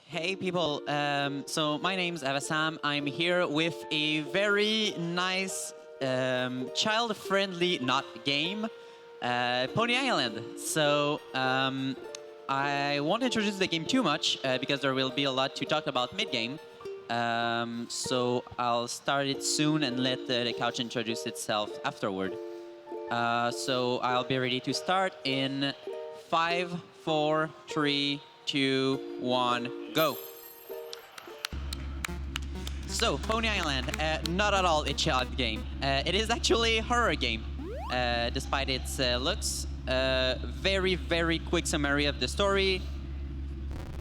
Hey people, so my name's Avasam. I'm here with a very nice, child-friendly, not game, Pony Island. So I won't introduce the game too much because there will be a lot to talk about mid-game. So I'll start it soon and let the couch introduce itself afterward. So I'll be ready to start in 5, 4, 3, 2, 1, go. So, Pony Island, not at all a child game. It is actually a horror game, despite its looks. Very, very quick summary of the story.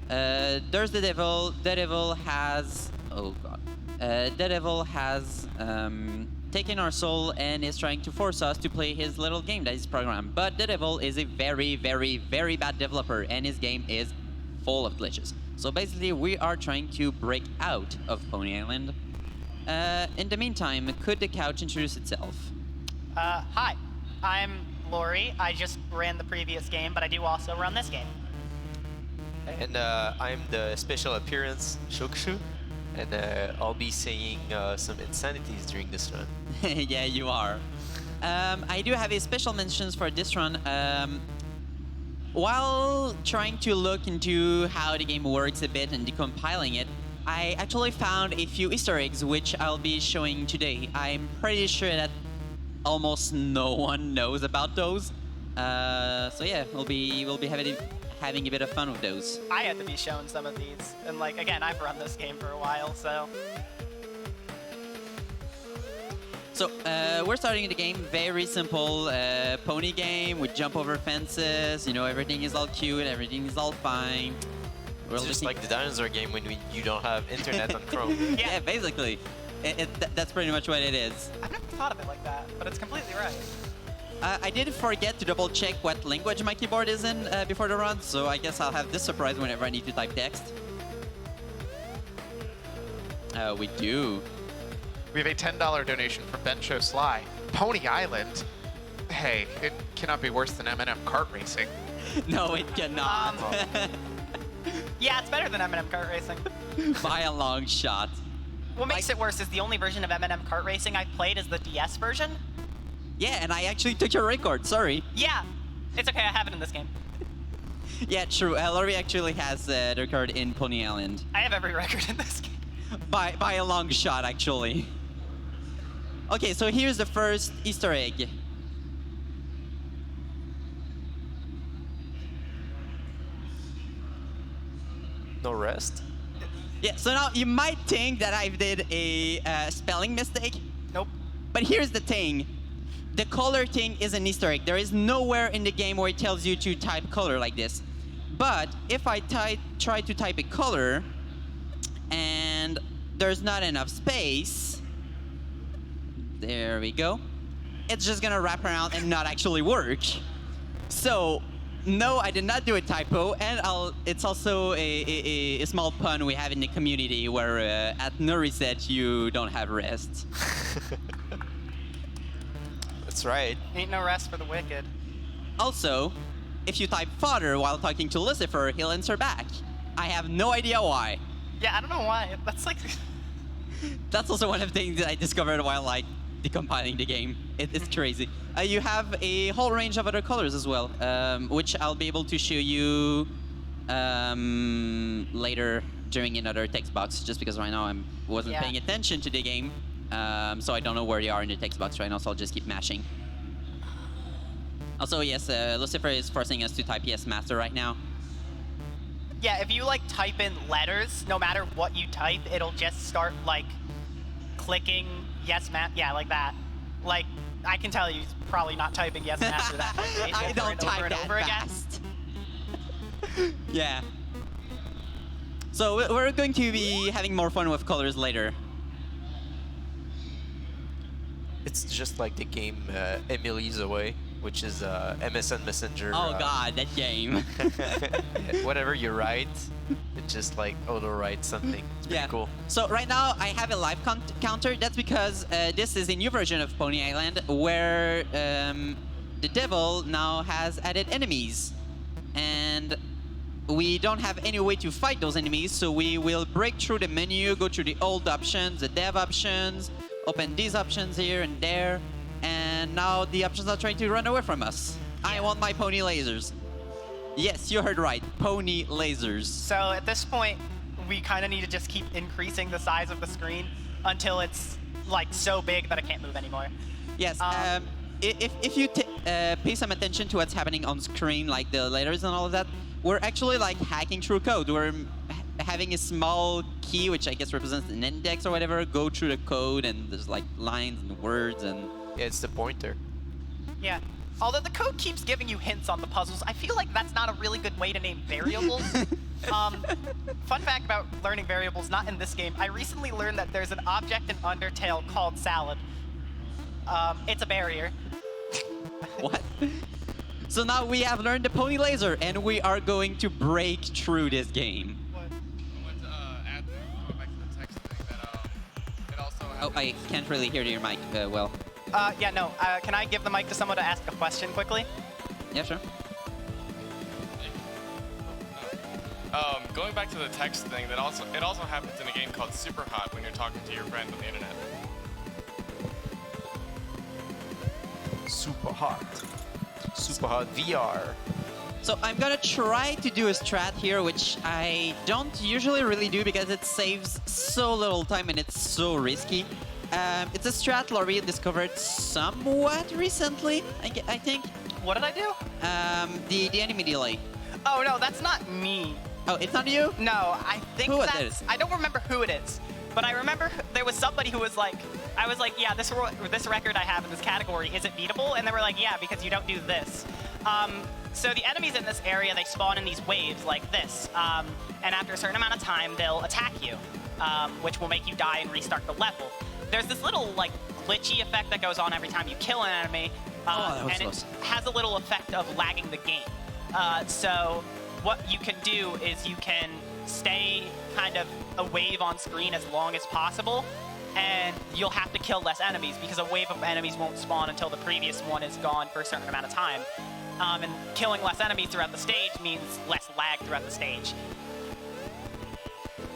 There's the devil. The devil has... Oh, God. The devil has taken our soul and is trying to force us to play his little game that is programmed. But the devil is a very, very, very bad developer, and his game is full of glitches. So basically, we are trying to break out of Pony Island. In the meantime, could the couch introduce itself? Hi, I'm Louie. I just ran the previous game, but I do also run this game. And I'm the special appearance, Shokushu, and I'll be saying some insanities during this run. Yeah, you are. I do have a special mentions for this run. While trying to look into how the game works a bit and decompiling it, I actually found a few Easter eggs which I'll be showing today. I'm pretty sure that almost no one knows about those. So yeah, we'll be having a bit of fun with those. I had to be shown some of these, and like again, I've run this game for a while, so. So we're starting the game, very simple pony game. We jump over fences, you know, everything is all cute, everything is all fine. It's just like the dinosaur game when you don't have internet on Chrome. Yeah, basically. That's pretty much what it is. I've never thought of it like that, but it's completely right. I did forget to double check what language my keyboard is in before the run, so I guess I'll have this surprise whenever I need to type text. We do. We have a $10 donation from Ben Show Sly. Pony Island? Hey, it cannot be worse than M&M kart racing. No, it cannot. Yeah, it's better than M&M kart racing. By a long shot. What makes it worse is the only version of M&M kart racing I've played is the DS version. Yeah, and I actually took your record, sorry. Yeah, it's okay, I have it in this game. Yeah, true. Laurie actually has the record in Pony Island. I have every record in this game. By a long shot, actually. Okay, so here's the first Easter egg. No rest? Yeah, so now you might think that I did a spelling mistake. Nope. But here's the thing. The color thing is an Easter egg. There is nowhere in the game where it tells you to type color like this. But if I try to type a color and there's not enough space, there we go, it's just gonna wrap around and not actually work. So, no, I did not do a typo, and it's also a small pun we have in the community where at NoReset you don't have rest. That's right. Ain't no rest for the wicked. Also, if you type father while talking to Lucifer, he'll answer back. I have no idea why. Yeah, I don't know why. That's like... That's also one of the things that I discovered while like decompiling the game. It's crazy. You have a whole range of other colors as well, which I'll be able to show you later during another text box, just because right now I wasn't paying attention to the game, so I don't know where they are in the text box right now, so I'll just keep mashing. Also, yes, Lucifer is forcing us to type yes master right now. Yeah, if you like type in letters, no matter what you type, it'll just start like clicking yes yeah, like that. Like, I can tell you he's probably not typing yes master that much. I don't type over and that over fast. Yeah. So we're going to be having more fun with colors later. It's just like the game Emily's Away, which is MSN Messenger. Oh god, that game. Whatever you write, it just like auto-writes something. It's pretty cool. So right now I have a life counter. That's because this is a new version of Pony Island where the devil now has added enemies. And we don't have any way to fight those enemies, so we will break through the menu, go through the old options, the dev options, open these options here and there, and now the options are trying to run away from us. I want my pony lasers. Yes, you heard right, pony lasers. So at this point, we kind of need to just keep increasing the size of the screen until it's like so big that I can't move anymore. Yes, if you pay some attention to what's happening on screen, like the letters and all of that, we're actually like hacking through code. We're having a small key, which I guess represents an index or whatever, go through the code, and there's like lines and words and... Yeah, it's the pointer. Yeah. Although the code keeps giving you hints on the puzzles, I feel like that's not a really good way to name variables. Fun fact about learning variables, not in this game. I recently learned that there's an object in Undertale called salad. It's a barrier. What? So now we have learned the pony laser, and we are going to break through this game. I want to add, going back to the text thing, that it also Oh, I can't really hear your mic well. Yeah, no. Can I give the mic to someone to ask a question quickly? Yeah, sure. Going back to the text thing, it also happens in a game called Super Hot when you're talking to your friend on the internet. Super hot. Super hot VR. So I'm gonna try to do a strat here, which I don't usually really do because it saves so little time and it's so risky. It's a strat Louie discovered somewhat recently, I think. What did I do? The enemy delay. Oh, no, that's not me. Oh, it's not you? No, I think Who is that's... it? I don't remember who it is, but I remember there was somebody who was like... I was like, yeah, this record I have in this category, is it beatable? And they were like, yeah, because you don't do this. So the enemies in this area, they spawn in these waves like this. And after a certain amount of time, they'll attack you, which will make you die and restart the level. There's this little, like, glitchy effect that goes on every time you kill an enemy. And it has a little effect of lagging the game. So what you can do is you can stay kind of a wave on screen as long as possible, and you'll have to kill less enemies because a wave of enemies won't spawn until the previous one is gone for a certain amount of time. And killing less enemies throughout the stage means less lag throughout the stage.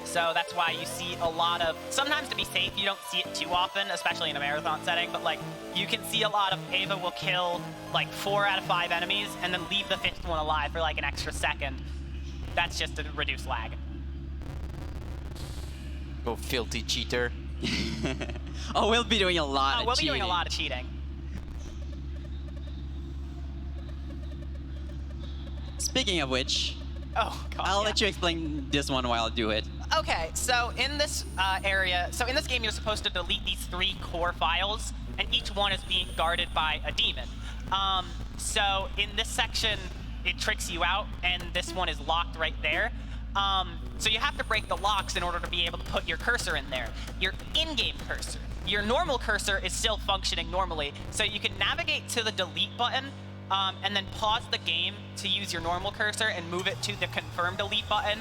So that's why you see a lot of... Sometimes to be safe, you don't see it too often, especially in a marathon setting, but like you can see a lot of Ava will kill like 4 out of 5 enemies and then leave the 5th one alive for like an extra second. That's just to reduce lag. Oh, filthy cheater. Oh, we'll be doing a lot of We'll cheating. be doing a lot of cheating. Speaking of which, Oh, God. I'll yeah. let you explain this one while I do it. Okay, so in this area, so in this game, you're supposed to delete these 3 core files, and each one is being guarded by a demon. So in this section, it tricks you out, and this one is locked right there. So you have to break the locks in order to be able to put your cursor in there. Your in-game cursor. Your normal cursor is still functioning normally, so you can navigate to the delete button, and then pause the game to use your normal cursor and move it to the confirm delete button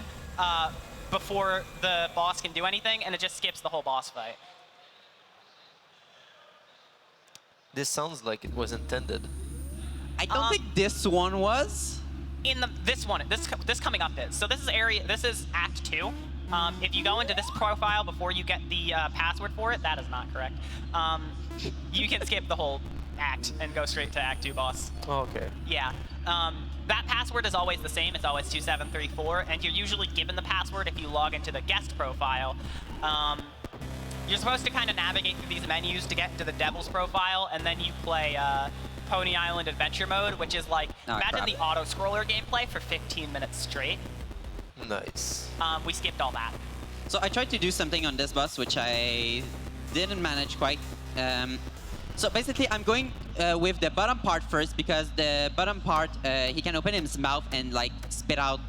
before the boss can do anything, and it just skips the whole boss fight. This sounds like it was intended. I don't think this one was. In this coming up is. So this is Act 2. If you go into this profile before you get the password for it, that is not correct. You can skip the whole act and go straight to Act 2 boss. Oh, okay. Yeah. That password is always the same. It's always 2734, and you're usually given the password if you log into the guest profile. You're supposed to kind of navigate through these menus to get into the Devil's profile, and then you play Pony Island Adventure Mode, which is like, imagine the auto-scroller gameplay for 15 minutes straight. Nice. We skipped all that. So I tried to do something on this boss, which I didn't manage quite. So basically, I'm going with the bottom part first, because the bottom part, he can open his mouth and like spit out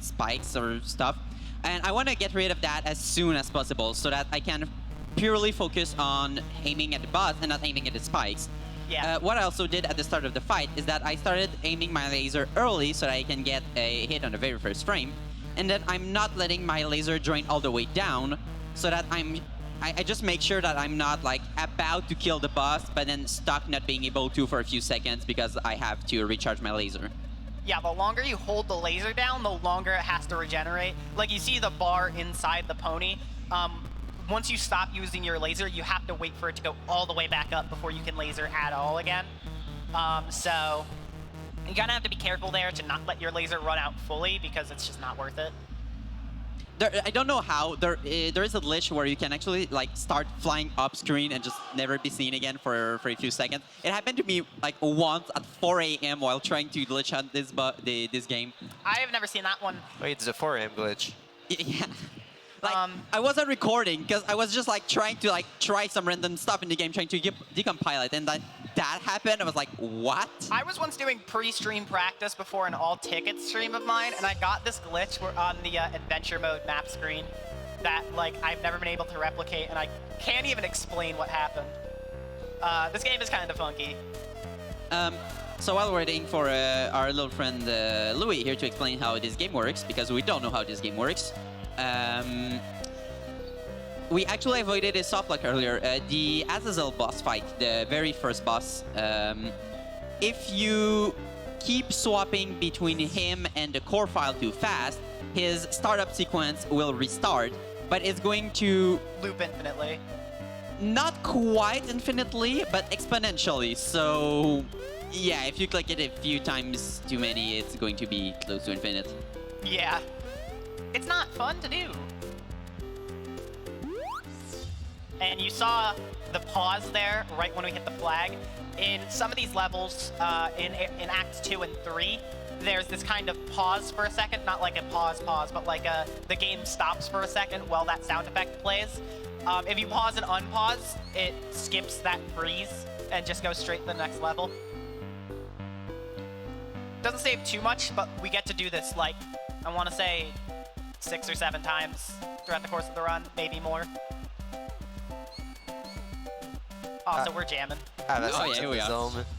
spikes or stuff. And I want to get rid of that as soon as possible so that I can purely focus on aiming at the boss and not aiming at the spikes. Yeah. What I also did at the start of the fight is that I started aiming my laser early so that I can get a hit on the very first frame. And then I'm not letting my laser join all the way down so that I just make sure that I'm not like about to kill the boss, but then stuck not being able to for a few seconds because I have to recharge my laser. Yeah, the longer you hold the laser down, the longer it has to regenerate. Like, you see the bar inside the pony. Once you stop using your laser, you have to wait for it to go all the way back up before you can laser at all again. So you kind of have to be careful there to not let your laser run out fully because it's just not worth it. I don't know how. There is a glitch where you can actually like start flying up screen and just never be seen again for a few seconds. It happened to me like once at 4 a.m. while trying to glitch on this game. I have never seen that one. Wait, it's a 4M glitch. Yeah. Like, I wasn't recording because I was just like trying to like try some random stuff in the game, trying to decompile it, and that happened. I was like, what? I was once doing pre-stream practice before an all-ticket stream of mine, and I got this glitch on the adventure mode map screen that like I've never been able to replicate, and I can't even explain what happened. This game is kind of funky. So while we're waiting for our little friend Louie here to explain how this game works, because we don't know how this game works. We actually avoided a soft lock earlier. The Azazel boss fight, the very first boss. If you keep swapping between him and the core file too fast, his startup sequence will restart, but it's going to Loop infinitely. not quite infinitely, but exponentially. So yeah, if you click it a few times too many, it's going to be close to infinite. Yeah. It's not fun to do. And you saw the pause there right when we hit the flag. In some of these levels, in Acts 2 and 3, there's this kind of pause for a second, not like a pause, but like the game stops for a second while that sound effect plays. If you pause and unpause, it skips that freeze and just goes straight to the next level. Doesn't save too much, but we get to do this like, I want to say 6 or 7 times throughout the course of the run, maybe more. Oh, so we're jamming. Oh, yeah, here we are.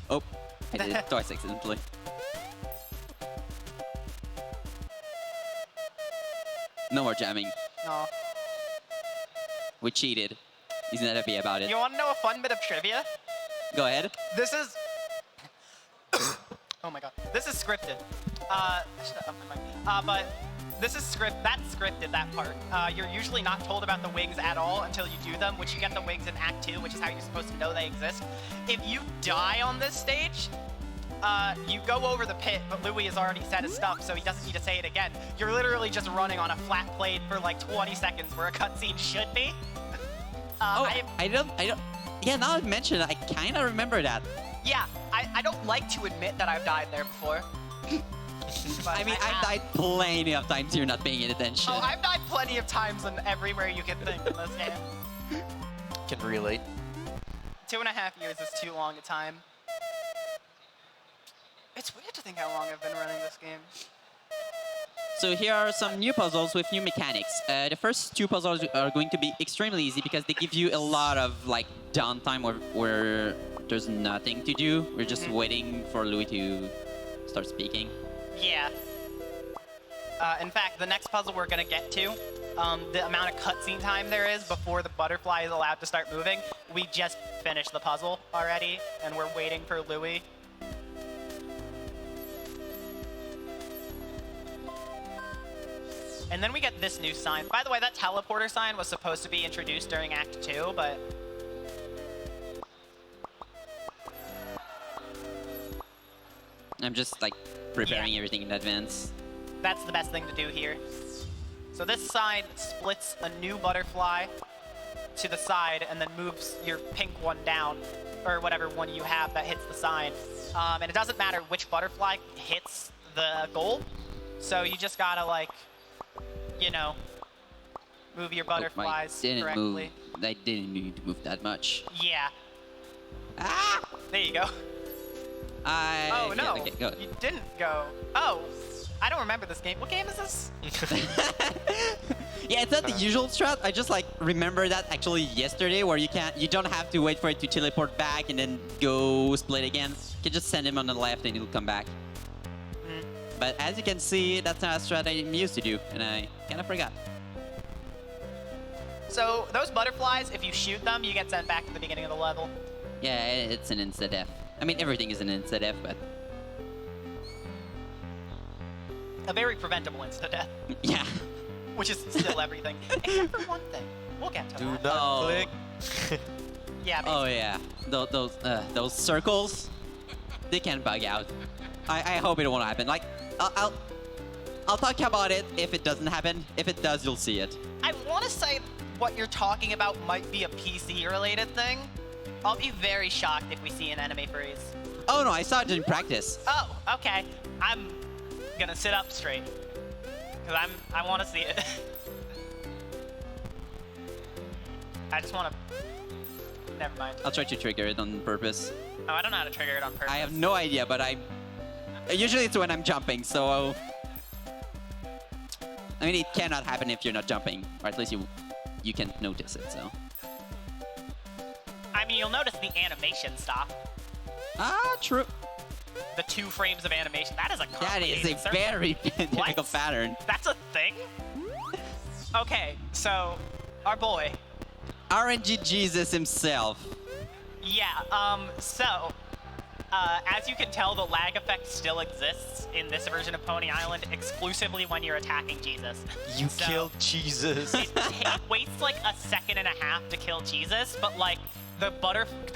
Oh, I did it twice accidentally. No more jamming. No. We cheated. He's not happy about it. You want to know a fun bit of trivia? Go ahead. This is... oh my god. This is scripted. I should have upped my mic. But this is that's scripted, that part. You're usually not told about the wings at all until you do them, which you get the wings in Act 2, which is how you're supposed to know they exist. If you die on this stage, you go over the pit, but Louie has already said his stuff, so he doesn't need to say it again. You're literally just running on a flat plate for like 20 seconds where a cutscene should be. I don't... Yeah, now I've mentioned it, I kind of remember that. Yeah, I don't like to admit that I've died there before. I mean, I've died plenty of times you're not paying attention. Oh, I've died plenty of times in everywhere you can think in this game. Can relate. 2.5 years is too long a time. It's weird to think how long I've been running this game. So here are some new puzzles with new mechanics. The first 2 puzzles are going to be extremely easy because they give you a lot of like downtime where there's nothing to do. We're just waiting for Louie to start speaking. Yeah. In fact, the next puzzle we're gonna get to, the amount of cutscene time there is before the butterfly is allowed to start moving, we just finished the puzzle already, and we're waiting for Louie. And then we get this new sign. By the way, that teleporter sign was supposed to be introduced during Act 2, but... I'm just like preparing everything in advance. That's the best thing to do here. So this sign splits a new butterfly to the side and then moves your pink one down, or whatever one you have that hits the sign. And it doesn't matter which butterfly hits the goal. So you just gotta like, you know, move your butterflies correctly. I didn't need to move that much. Yeah. Ah! There you go. Oh no, yeah, okay, go. You didn't go. Oh, I don't remember this game. What game is this? Yeah, it's not the usual strat. I just like remember that actually yesterday, where you don't have to wait for it to teleport back and then go split again. You can just send him on the left and he'll come back. But as you can see, that's not a strat I'm used to do, and I kind of forgot. So those butterflies, if you shoot them, you get sent back to the beginning of the level. Yeah, it's an insta-death. I mean, everything is an insta-death, but... a very preventable insta-death, Yeah. which is still everything. Except for one thing. We'll get to Do that. not Oh. click. Yeah, Oh basically. yeah. Those circles, they can bug out. I hope it won't happen. Like, I'll talk about it if it doesn't happen. If it does, you'll see it. I want to say what you're talking about might be a PC-related thing. I'll be very shocked if we see an enemy freeze. Oh no, I saw it in practice. Oh, okay. I'm gonna sit up straight. Because I want to see it. I just want to... Never mind. I'll try to trigger it on purpose. Oh, I don't know how to trigger it on purpose. I have no idea, but usually it's when I'm jumping, so... I mean, it cannot happen if you're not jumping, or at least you can't notice it, so... I mean, you'll notice the animation stop. Ah, true. The 2 frames of animation. That is a That is a complicated circuit. very difficult What? pattern. That's a thing? Okay, so our boy. RNG Jesus himself. Yeah, as you can tell, the lag effect still exists in this version of Pony Island exclusively when you're attacking Jesus. You So, killed Jesus. It wastes like a second and a half to kill Jesus, but like the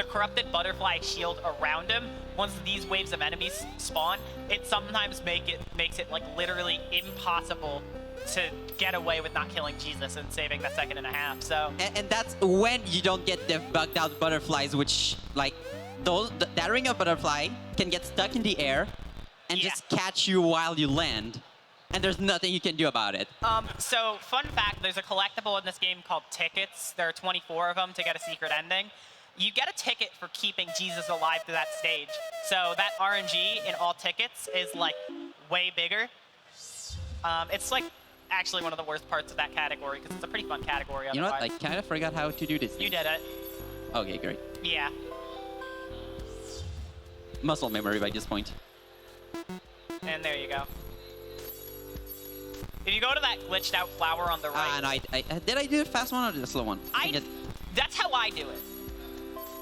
corrupted butterfly shield around him, once these waves of enemies spawn, it sometimes makes it like literally impossible to get away with not killing Jesus and saving that second and a half. So And that's when you don't get the bugged out butterflies, which, like, that ring of butterfly can get stuck in the air and Yeah. just catch you while you land. And there's nothing you can do about it. So fun fact, there's a collectible in this game called tickets. There are 24 of them to get a secret ending. You get a ticket for keeping Jesus alive to that stage. So that RNG in all tickets is like way bigger. It's like actually one of the worst parts of that category because it's a pretty fun category You know what? I otherwise. kind of forgot how to do this. You did it. Okay, great. Yeah. Muscle memory by this point. And there you go. If you go to that glitched out flower on the right, No, did I do the fast one or the slow one? that's how I do it.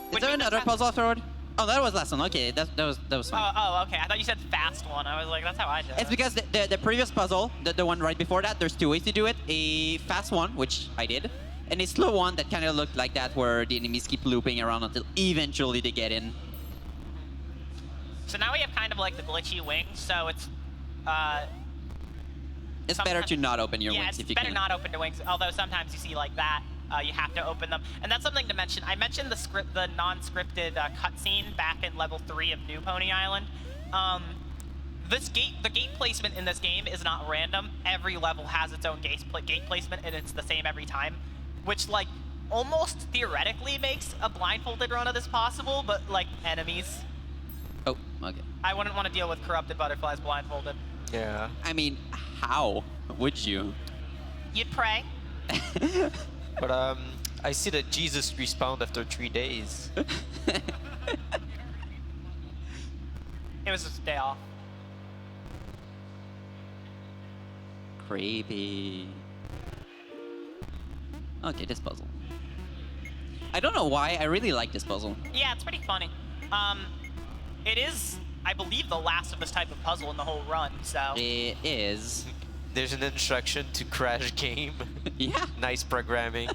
Is Which there means another that's- puzzle afterward? Oh, that was last one. Okay, that was fine. Oh, okay. I thought you said fast one. I was like, that's how I do it. It's because the previous puzzle, the one right before that, there's 2 ways to do it. A fast one, which I did, and a slow one that kind of looked like that, where the enemies keep looping around until eventually they get in. So now we have kind of like the glitchy wings, so it's It's better to not open your yeah, wings it's if you better can. not open the wings, although sometimes you see like that, you have to open them. And that's something to mention. I mentioned the non-scripted cutscene back in level 3 of New Pony Island. The gate placement in this game is not random. Every level has its own gate placement, and it's the same every time, which like almost theoretically makes a blindfolded run of this possible, but like enemies. Oh, okay. I wouldn't want to deal with corrupted butterflies blindfolded. Yeah. I mean, how would you? You'd pray. But I see that Jesus respawned after 3 days. It was just a day off. Creepy. Okay, this puzzle. I don't know why, I really like this puzzle. Yeah, it's pretty funny. It is, I believe, the last of this type of puzzle in the whole run, so... It is. There's an instruction to crash game. Yeah. Nice programming.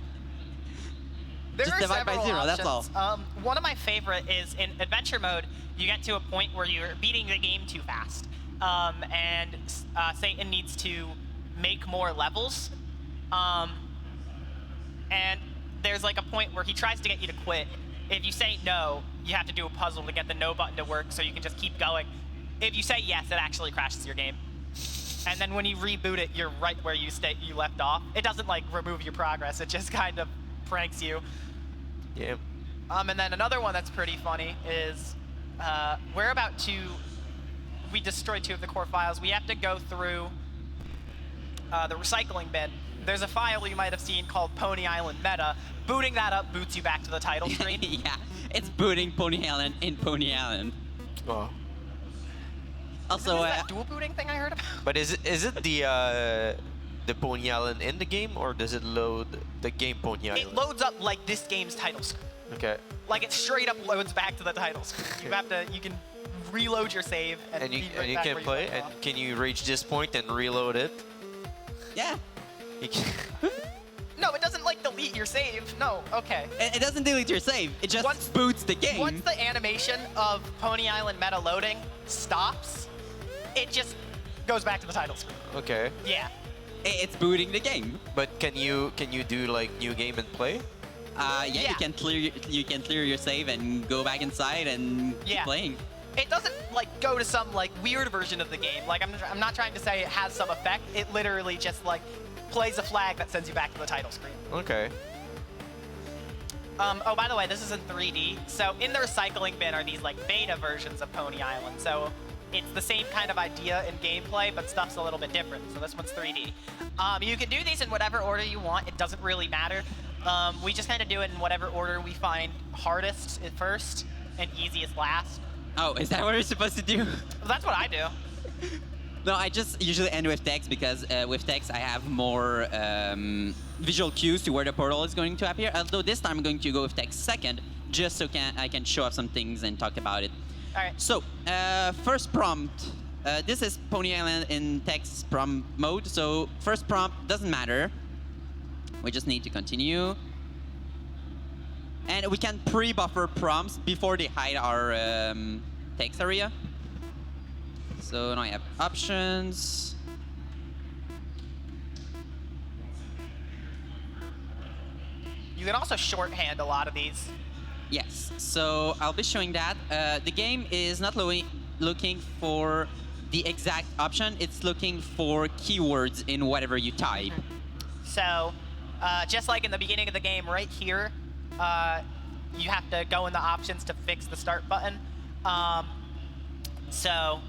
There Just are divide by several 0, that's options. One of my favorite is in adventure mode, you get to a point where you're beating the game too fast. And Satan needs to make more levels. And there's like a point where he tries to get you to quit. If you say no, you have to do a puzzle to get the no button to work so you can just keep going. If you say yes, it actually crashes your game. And then when you reboot it, you're right where you left off. It doesn't like remove your progress, it just kind of pranks you. Yeah. And then another one that's pretty funny is we destroyed 2 of the core files. We have to go through the recycling bin. There's a file you might have seen called Pony Island Meta. Booting that up boots you back to the title screen. Yeah, it's booting Pony Island in Pony Island. Oh. Also, Is that dual booting thing I heard about? But is it the Pony Island in the game, or does it load the game Pony Island? It loads up like this game's title screen. Okay. Like it straight up loads back to the title screen. You can reload your save, And you, be right and you back can where play, left and off. can you reach this point and reload it? Yeah. You can No, it doesn't like delete your save. No, okay. It doesn't delete your save. It just Once- boots the game. Once the animation of Pony Island meta loading stops, it just goes back to the title screen. okay. Yeah. It's booting the game. But can you do like new game and play? Yeah, Yeah. you can clear your save and go back inside and keep Yeah. playing. It doesn't like go to some like weird version of the game. Like I'm not trying to say it has some effect. It literally just like plays a flag that sends you back to the title screen. Okay. Oh, by the way, this is in 3D. So in the recycling bin are these like beta versions of Pony Island. So it's the same kind of idea in gameplay, but stuff's a little bit different. So this one's 3D. You can do these in whatever order you want. It doesn't really matter. We just kind of do it in whatever order we find hardest at first and easiest last. Oh, is that what we're supposed to do? Well, that's what I do. No, I just usually end with text because with text I have more visual cues to where the portal is going to appear. Although this time I'm going to go with text second, just so I can show off some things and talk about it. All right. So, first prompt. This is Pony Island in text prompt mode. So, first prompt doesn't matter. We just need to continue. And we can pre-buffer prompts before they hide our text area. So now I have options. You can also shorthand a lot of these. Yes, so I'll be showing that. The game is not looking for the exact option, it's looking for keywords in whatever you type. So, just like in the beginning of the game right here, you have to go in the options to fix the start button. So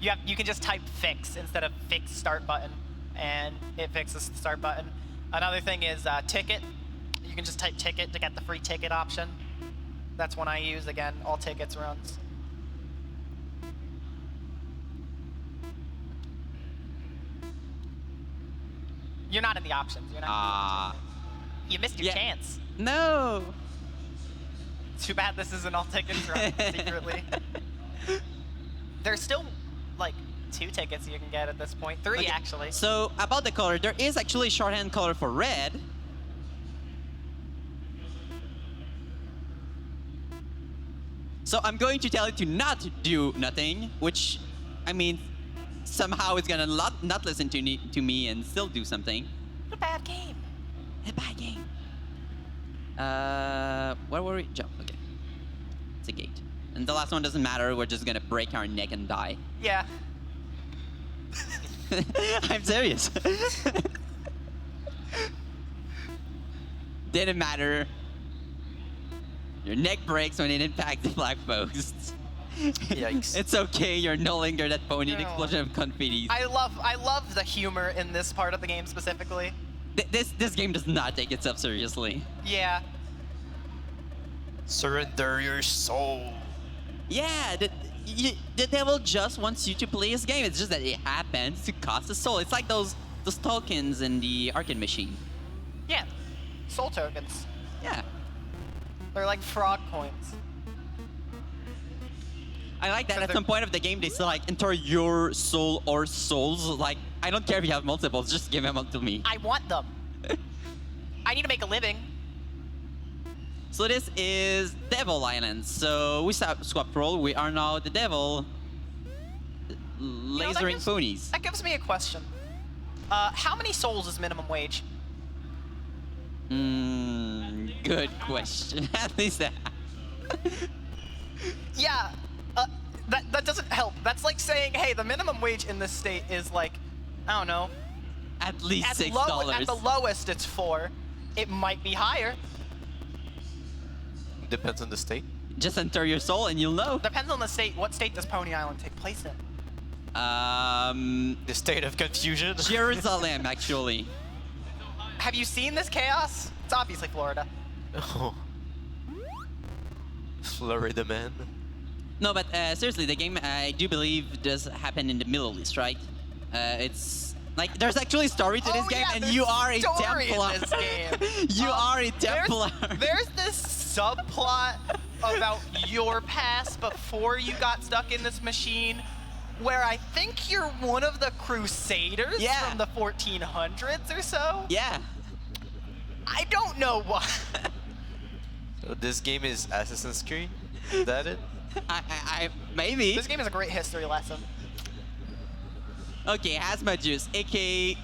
you can just type fix instead of fix start button, and it fixes the start button. Another thing is ticket. You can just type ticket to get the free ticket option. That's one I use. Again, all tickets runs. You're not in the options. You're not. You missed your yeah. chance. No! Too bad this isn't all tickets run secretly. There's still like 2 tickets you can get at this point. 3 Okay, actually. So about the color, there is actually shorthand color for red. So I'm going to tell it to not do nothing, which, I mean, somehow it's gonna not listen to me and still do something. What a bad game. A bad game. Where were we? Jump. Okay. It's a gate. And the last one doesn't matter. We're just gonna break our neck and die. Yeah. I'm serious. Didn't matter. Your neck breaks when it impacts the flag posts. Yikes. It's okay. You're no longer that pony. An No. explosion of confetti. I love the humor in this part of the game specifically. This game does not take itself seriously. Yeah. Surrender your soul. Yeah, the devil just wants you to play his game. It's just that it happens to cost a soul. It's like those tokens in the arcade machine. Yeah. Soul tokens. Yeah. They're like frog coins. I like that So at they're- some point of the game they still like enter your soul or souls. Like, I don't care if you have multiples, just give them to me. I want them. I need to make a living. So this is Devil Island. So we swap role. We are now the devil. know, that Lasering gives- ponies. That gives me a question. How many souls is minimum wage? Good question. At least that. Yeah, that doesn't help. That's like saying, hey, the minimum wage in this state is like, I don't know. At least At $6. the lowest, it's 4. It might be higher. Depends on the state. Just enter your soul and you'll know. Depends on the state. What state does Pony Island take place in? The state of confusion. Jerusalem, actually. Have you seen this chaos? It's obviously Florida. Oh. Florida man. No, but seriously, the game, I do believe, does happen in the Middle East, right? It's like, there's actually story to this Oh, game, yeah, and there's you are a story in Templar. this game. You are a Templar. There's this subplot about your past before you got stuck in this machine, where I think you're one of the Crusaders Yeah. from the 1400s or so. Yeah. I don't know why. So this game is Assassin's Creed? Is that it? I maybe. This game is a great history lesson. Okay, Asmodeus, aka,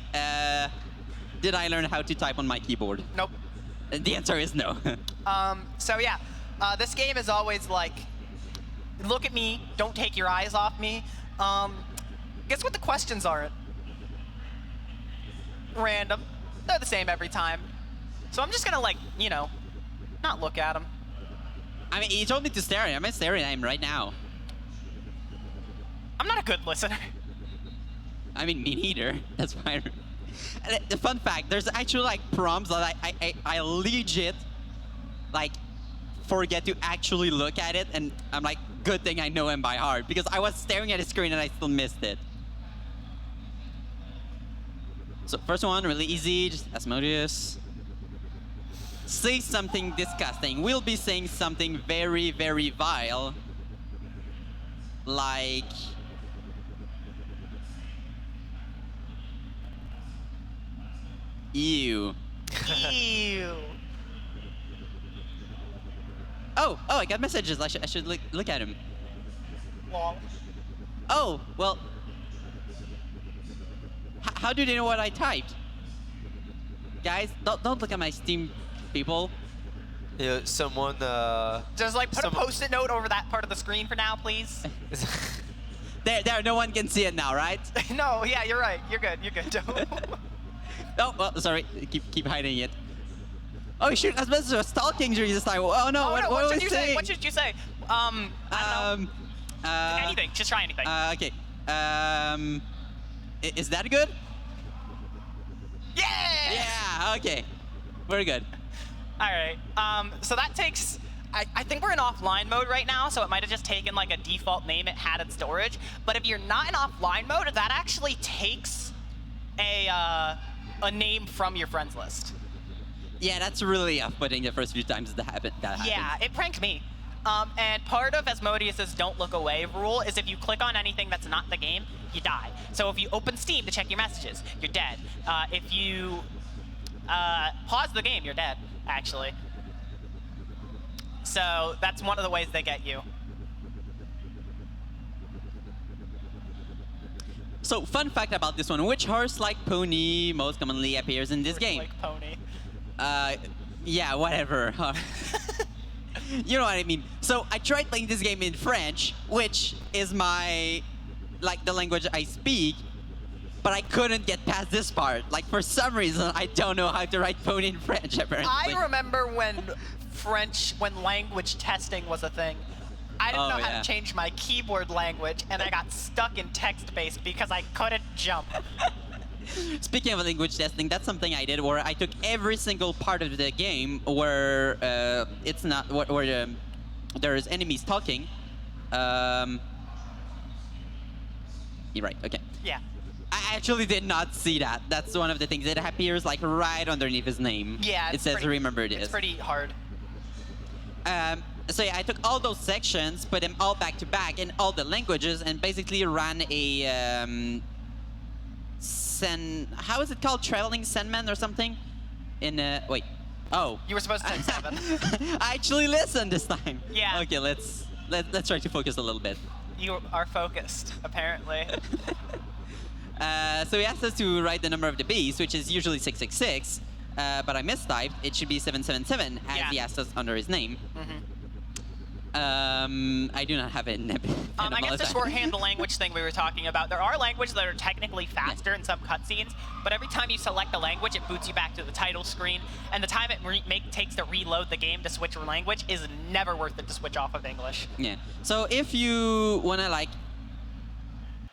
did I learn how to type on my keyboard? Nope. The answer is no. So yeah, this game is always like, look at me, don't take your eyes off me. Guess what the questions aren't? Random. They're the same every time. So I'm just gonna like, you know, not look at them. I mean, he told me to stare at him. I'm staring at him right now. I'm not a good listener. I mean, me neither. That's fine. The fun fact, there's actually like prompts that I legit like forget to actually look at it, and I'm like, good thing I know him by heart, because I was staring at his screen and I still missed it. So first one, really easy, just Asmodeus. Say something disgusting. We'll be saying something very, very vile. Like... Ew. Ew. Oh, I got messages. I should look at him. Lol. Oh, well... How do they know what I typed? Guys, don't look at my Steam, people. Yeah, someone. Just like put a Someone- post-it note over that part of the screen for now, please. There, no one can see it now, right? No, yeah, you're right. You're good. You're good. Oh, well, sorry. Keep hiding it. Oh shoot, Asmodeus was stalking during this time. Oh no, what what was should you saying? say? What should you say? I don't know. Anything. Just try anything. Okay. Is that good? Yeah! Yeah. Okay. Very good. All right. So that takes. I think we're in offline mode right now, so it might have just taken like a default name it had in storage. But if you're not in offline mode, that actually takes a name from your friends list. Yeah, that's really off-putting the first few times that happened. Yeah, it pranked me. And part of Asmodeus's don't look away rule is if you click on anything that's not the game, you die. So if you open Steam to check your messages, you're dead. If you pause the game, you're dead, actually. So that's one of the ways they get you. So, fun fact about this one: which horse-like pony most commonly appears in this game? Like pony. Yeah, whatever. You know what I mean. So I tried playing this game in French, which is my, like, the language I speak, but I couldn't get past this part. Like, for some reason, I don't know how to write pony in French, apparently. I remember when language testing was a thing. I didn't know how yeah. to change my keyboard language, and I got stuck in text-based because I couldn't jump. Speaking of language testing, that's something I did where I took every single part of the game where it's not where there's enemies talking. You're right. Okay. Yeah. I actually did not see that. That's one of the things. It appears like right underneath his name. Yeah. It says "Remember this." It's pretty hard. So yeah, I took all those sections, put them all back to back in all the languages, and basically ran a how is it called? Traveling Sandman or something? In wait. Oh. You were supposed to take 7. I actually listened this time. Yeah. Okay, let's try to focus a little bit. You are focused, apparently. So he asked us to write the number of the beast, which is usually 666, but I mistyped. It should be 777, as Yeah. he asked us under his name. I do not have it in I guess to shorthand the language thing we were talking about, there are languages that are technically faster in some cutscenes, but every time you select a language, it boots you back to the title screen, and the time it takes to reload the game to switch language is never worth it to switch off of English. Yeah. So if you wanna like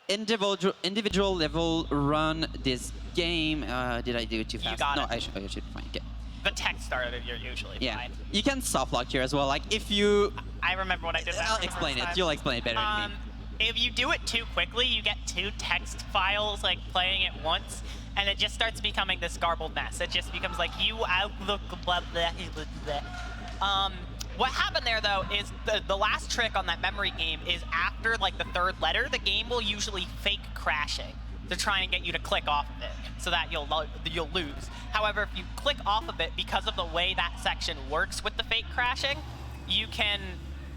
individual level run this game, did I do it too fast? You got no, it. I should be fine. Okay. The text started, you're usually Yeah. fine. You can soft lock here as well. Like if you, I remember what I did that I'll for the explain first it. time. You'll explain it better than me. If you do it too quickly, you get 2 text files like playing at once, and it just starts becoming this garbled mess. It just becomes like you outlook blah blah blah blah. What happened there, though, is the last trick on that memory game is after, like, the third letter, the game will usually fake crashing to try and get you to click off of it so that you'll lose. However, if you click off of it, because of the way that section works with the fake crashing, you can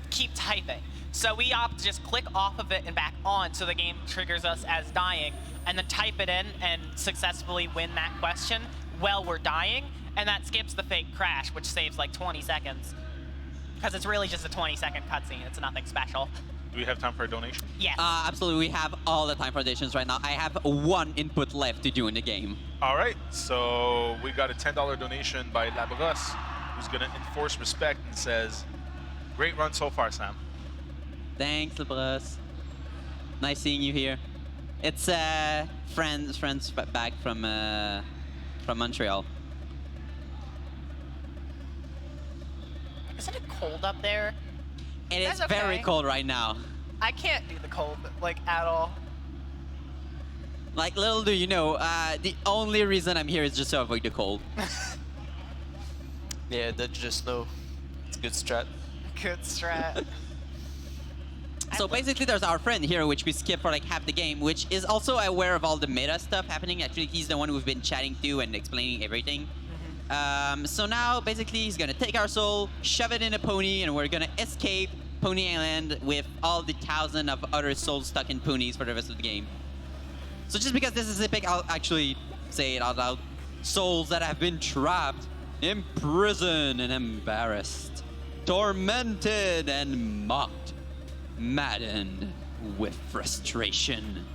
keep typing. So we opt to just click off of it and back on so the game triggers us as dying, and then type it in and successfully win that question while we're dying, and that skips the fake crash, which saves like 20 seconds. Because it's really just a 20-second cutscene. It's nothing special. Do we have time for a donation? Yes. Absolutely, we have all the time for donations right now. I have one input left to do in the game. All right, so we got a $10 donation by Labavus, who's going to enforce respect and says, great run so far, Sam. Thanks, Labras. Nice seeing you here. It's friends back from Montreal. Isn't it cold up there? It is That's very okay. cold right now. I can't do the cold, like, at all. Like, little do you know, the only reason I'm here is just to avoid the cold. Yeah, that's just no. It's a good strat. Good strat. So basically, there's our friend here, which we skip for like half the game, which is also aware of all the meta stuff happening. Actually, he's the one we've been chatting to and explaining everything. So now, basically, he's gonna take our soul, shove it in a pony, and we're gonna escape Pony Island with all the 1,000 of other souls stuck in ponies for the rest of the game. So just because this is epic, I'll actually say it out loud. Souls that have been trapped, imprisoned, and embarrassed, tormented and mocked, maddened with frustration.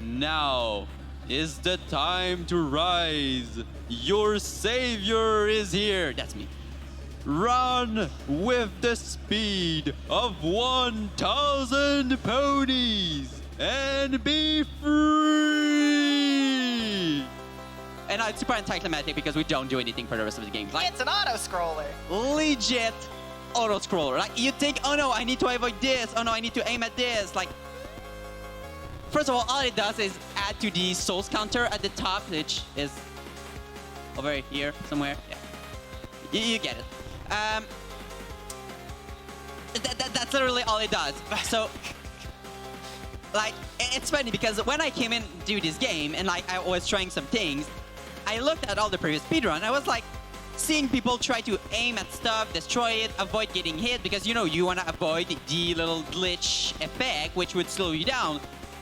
Now is the time to rise. Your savior is here. That's me. Run with the speed of 1,000 ponies and be free. And it's super anticlimactic because we don't do anything for the rest of the game. Like, It's an auto-scroller. legit auto-scroller. Like, you think, oh no, I need to avoid this. Oh no, I need to aim at this. Like, first of all it does is add to the souls counter at the top, which is over here somewhere. Yeah, you get it. That's literally all it does. So, like, it's funny because when I came in to do this game and like I was trying some things, I looked at all the previous speedrun. I was like, seeing people try to aim at stuff, destroy it, avoid getting hit, because you know you want to avoid the little glitch effect, which would slow you down.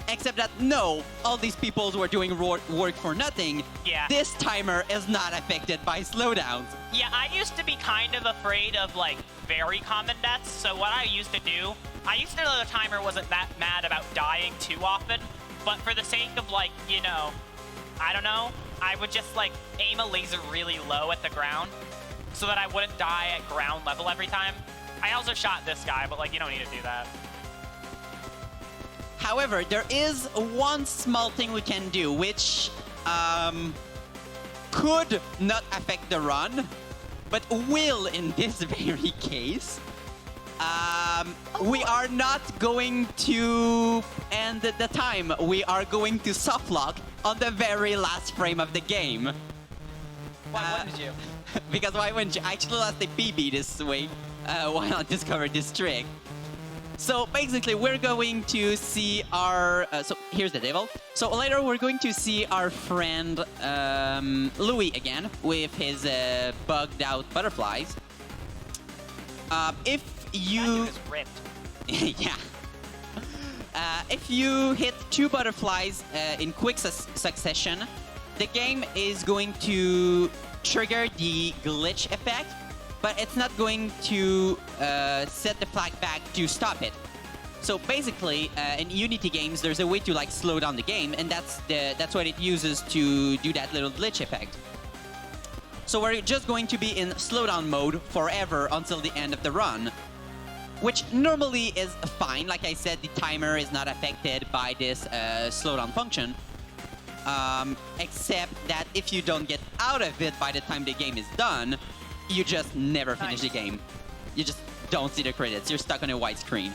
Except that no, all these people were doing work for nothing. Yeah. This timer is not affected by slowdowns. Yeah, I used to be kind of afraid of, like, very common deaths, so what I used to do, I used to know the timer wasn't that mad about dying too often, but for the sake of, like, you know, I don't know, I would just, like, aim a laser really low at the ground so that I wouldn't die at ground level every time. I also shot this guy, but, like, you don't need to do that. However, there is one small thing we can do, which could not affect the run, but will in this very case. We are not going to end the time. We are going to softlock on the very last frame of the game. Why wouldn't you? Because why wouldn't you? I actually lost a PB this way while I discovered this trick. So basically, we're going to see our... so here's the devil. So later, we're going to see our friend Louie again with his bugged out butterflies. If you... That dude is ripped. yeah. If you hit 2 butterflies in quick succession, the game is going to trigger the glitch effect, but it's not going to set the flag back to stop it. So basically, in Unity games, there's a way to like slow down the game, and that's what it uses to do that little glitch effect. So we're just going to be in slowdown mode forever until the end of the run, which normally is fine. Like I said, the timer is not affected by this slowdown function. Except that if you don't get out of it by the time the game is done, you just never finish the game. You just don't see the credits. You're stuck on a white screen.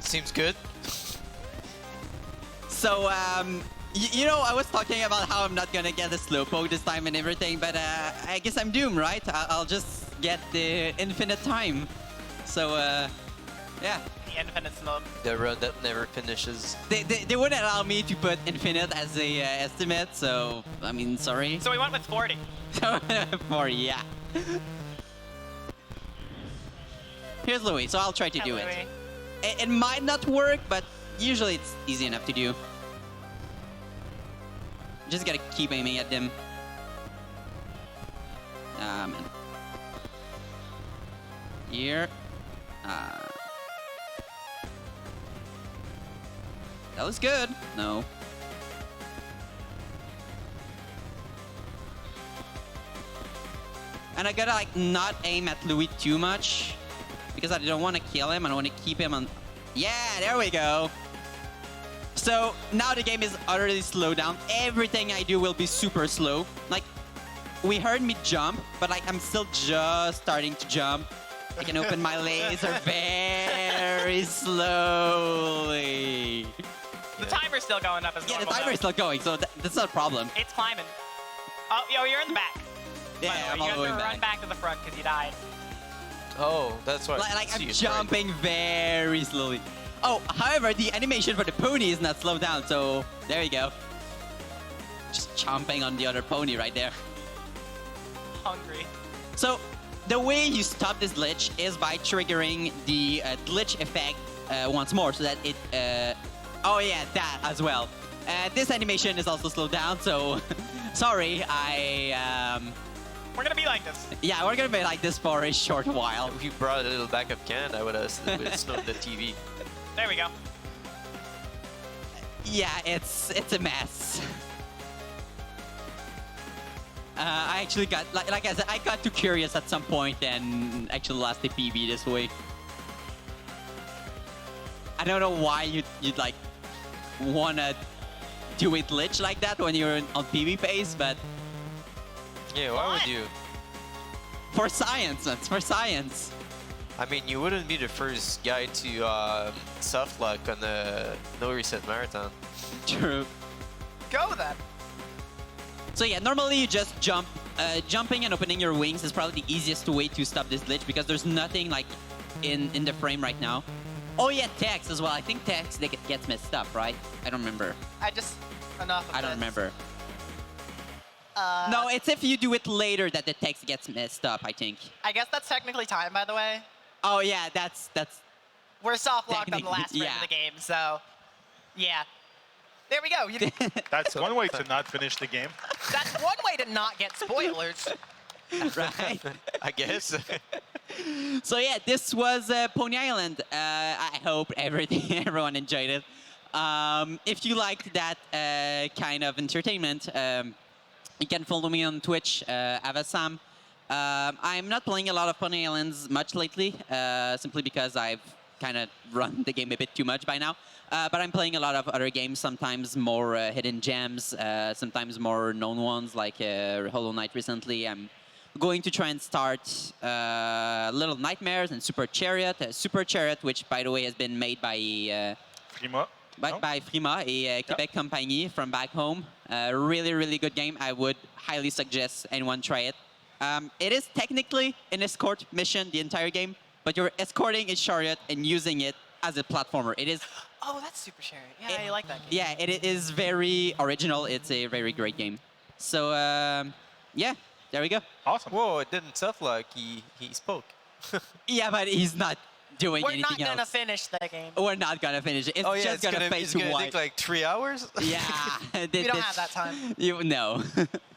Seems good. So, You know, I was talking about how I'm not gonna get the slowpoke this time and everything, but I guess I'm doomed, right? I'll just get the infinite time. So, yeah. The infinite smoke. The run that never finishes. They wouldn't allow me to put infinite as a estimate, so, I mean, sorry. So we went with 40. 40, yeah. Here's Louie, so I'll try to do it. It might not work, but usually it's easy enough to do. Just gotta keep aiming at them. Man. Here. That was good. No. And I gotta like not aim at Louie too much because I don't want to kill him. I don't want to keep him on. Yeah, there we go. So now the game is utterly slowed down. Everything I do will be super slow. Like, we heard me jump, but like I'm still just starting to jump. I can open my laser very slowly. The timer's still going up as Yeah, the normal, timer is still going, so that's not a problem. It's climbing. Oh, yo, you're in the back. Yeah, I'm all the you way have to back. run back to the front because you died. Oh, that's why. Like I'm See, it's jumping very slowly. Oh, however, the animation for the pony is not slowed down, so there you go. Just chomping on the other pony right there. Hungry. So the way you stop this glitch is by triggering the glitch effect once more, so that it. Oh yeah, that as well. This animation is also slowed down, so sorry. We're gonna be like this. Yeah, we're gonna be like this for a short while. If you brought a little backup can, I would have snowed the TV. There we go. Yeah, it's a mess. I actually got like I said, I got too curious at some point and actually lost the PB this week. I don't know why you'd like wanna do it glitch like that when you're on PB phase, but Yeah, why would you? for science, it's for science. I mean, you wouldn't be the first guy to soft lock on the NoReset marathon. True. Go then. So yeah, normally you just jump. Jumping and opening your wings is probably the easiest way to stop this glitch because there's nothing like in the frame right now. Oh yeah, text as well. I think text gets messed up, right? I don't remember. Enough of I don't this. remember. No, it's if you do it later that the text gets messed up, I think. I guess that's technically time, by the way. Oh yeah, that's We're soft locked on the last frame Yeah. of the game, so yeah. There we go. That's one way to not finish the game. That's one way to not get spoilers. right. I guess. So yeah, this was Pony Island. I hope everyone enjoyed it. If you liked that kind of entertainment, you can follow me on Twitch, Avasam. I'm not playing a lot of Pony Islands much lately, simply because I've kind of run the game a bit too much by now. But I'm playing a lot of other games, sometimes more hidden gems, sometimes more known ones like Hollow Knight recently. I'm going to try and start Little Nightmares and Super Chariot. Super Chariot, which by the way has been made by Prima. by Frima, a Quebec company from back home. Really, really good game. I would highly suggest anyone try it. It is technically an escort mission the entire game, but you're escorting a chariot and using it as a platformer. It is. Oh, that's Super Chariot. Yeah, I like that game. Yeah, it is very original. It's a very great game. So yeah, there we go. Awesome. Whoa, it didn't soft lock. He spoke. Yeah, but he's not doing We're not anything gonna else. finish the game. We're not gonna finish it. It's Oh yeah, just it's gonna fade it's to gonna white. take like 3 hours. Yeah, We don't have that time. You no.